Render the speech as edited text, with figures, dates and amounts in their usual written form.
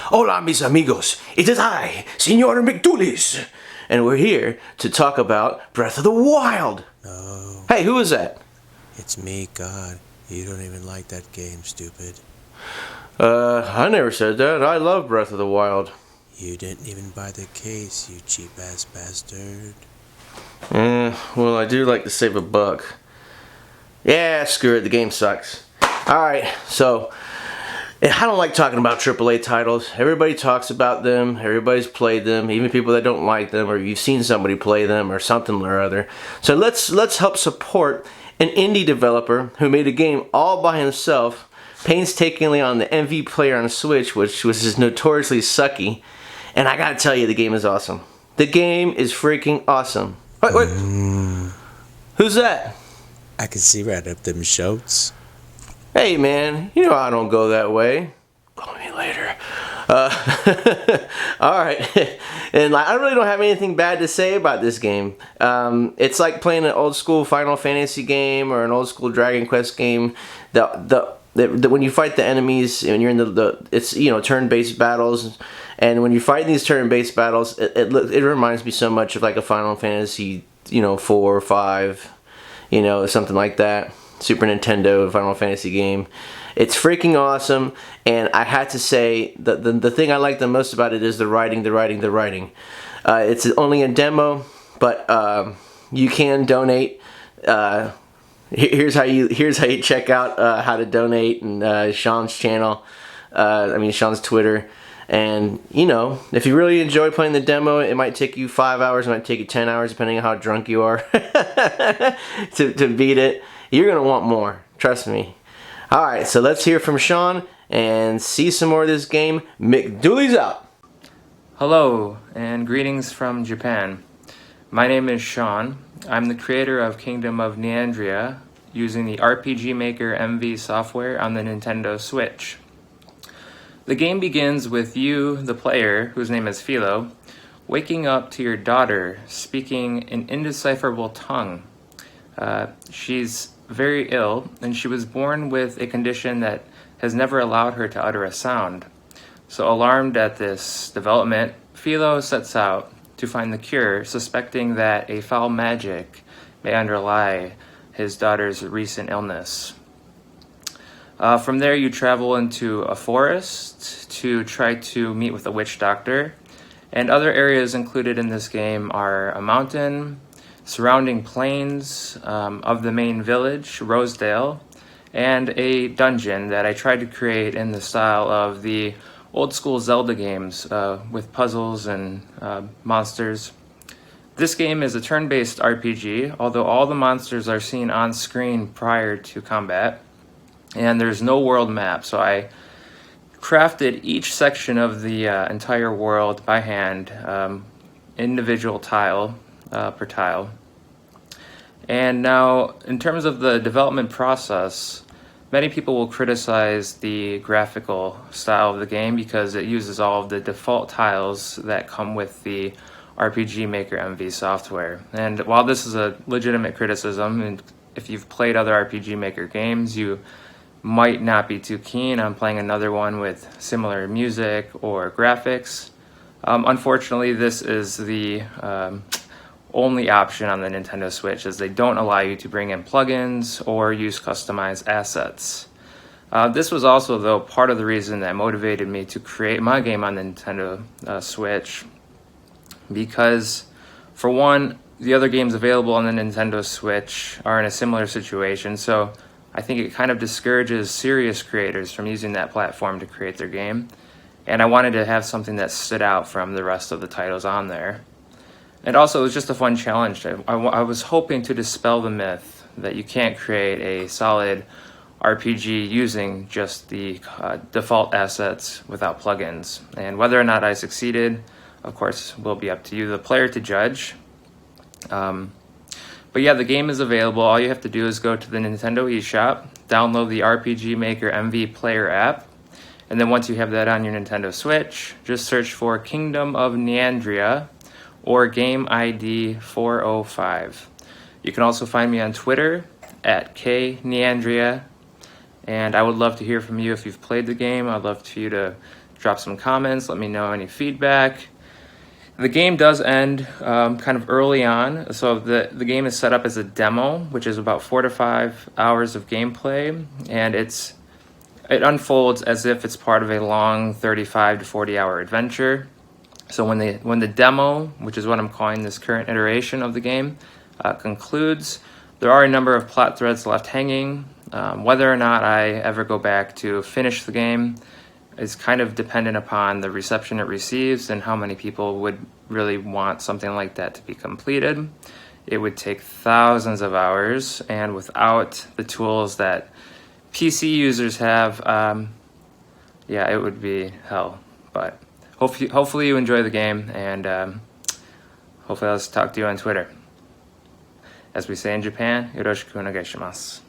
Hola, mis amigos. It is I, Senor McDoulis, and we're here to talk about Breath of the Wild. No. Hey, who is that? It's me, God. You don't even like that game, stupid. I never said that. I love Breath of the Wild. You didn't even buy the case, you cheap-ass bastard. Well, I do like to save a buck. Yeah, screw it. The game sucks. Alright, so I don't like talking about AAA titles. Everybody talks about them. Everybody's played them. Even people that don't like them, or you've seen somebody play them, or something or other. So let's help support an indie developer who made a game all by himself, painstakingly on the MV player on Switch, which was just notoriously sucky. And I gotta tell you, the game is awesome. The game is freaking awesome. Wait. Who's that? I can see right up them shouts. Hey man, you know I don't go that way. Call me later. Alright. And I really don't have anything bad to say about this game. It's like playing an old school Final Fantasy game or an old school Dragon Quest game. When you fight the enemies and you're in it's turn-based battles, and when you fight these turn-based battles, it reminds me so much of like a Final Fantasy 4 or 5, something like that. Super Nintendo Final Fantasy game. It's freaking awesome, and I had to say the thing I like the most about it is the writing. It's only a demo, but you can donate. Here's how you check out how to donate, and Sean's channel. Sean's Twitter. And if you really enjoy playing the demo, it might take you 5 hours, it might take you 10 hours, depending on how drunk you are to beat it. You're gonna want more, trust me. Alright, so let's hear from Sean and see some more of this game. McDooley's out. Hello, and greetings from Japan. My name is Sean. I'm the creator of Kingdom of Neandria using the RPG Maker MV software on the Nintendo Switch. The game begins with you, the player, whose name is Philo, waking up to your daughter speaking an indecipherable tongue. She's very ill, and she was born with a condition that has never allowed her to utter a sound. So alarmed at this development, Philo sets out to find the cure, suspecting that a foul magic may underlie his daughter's recent illness. From there, you travel into a forest to try to meet with a witch doctor, and other areas included in this game are a mountain, surrounding plains of the main village, Rosedale, and a dungeon that I tried to create in the style of the old school Zelda games with puzzles and monsters. This game is a turn-based RPG, although all the monsters are seen on screen prior to combat, and there's no world map, so I crafted each section of the entire world by hand, individual tile per tile. And now, in terms of the development process, many people will criticize the graphical style of the game because it uses all of the default tiles that come with the RPG Maker MV software. And while this is a legitimate criticism, and if you've played other RPG Maker games, you might not be too keen on playing another one with similar music or graphics. Unfortunately, this is the only option on the Nintendo Switch, as they don't allow you to bring in plugins or use customized assets. This was also, though, part of the reason that motivated me to create my game on the Nintendo Switch, because, for one, the other games available on the Nintendo Switch are in a similar situation, so I think it kind of discourages serious creators from using that platform to create their game, and I wanted to have something that stood out from the rest of the titles on there. And also, it was just a fun challenge. I was hoping to dispel the myth that you can't create a solid RPG using just the default assets without plugins. And whether or not I succeeded, of course, will be up to you, the player, to judge. But yeah, the game is available. All you have to do is go to the Nintendo eShop, download the RPG Maker MV Player app, and then once you have that on your Nintendo Switch, just search for Kingdom of Neandria or Game ID 405. You can also find me on Twitter at kneandria, and I would love to hear from you if you've played the game. I'd love for you to drop some comments, let me know any feedback. The game does end kind of early on, so the game is set up as a demo, which is about 4 to 5 hours of gameplay, and it unfolds as if it's part of a long 35 to 40 hour adventure. So when the demo, which is what I'm calling this current iteration of the game, concludes, there are a number of plot threads left hanging. Whether or not I ever go back to finish the game is kind of dependent upon the reception it receives and how many people would really want something like that to be completed. It would take thousands of hours, and without the tools that PC users have, yeah, it would be hell. But hopefully you enjoy the game, and hopefully I'll talk to you on Twitter. As we say in Japan, yoroshiku onegai shimasu.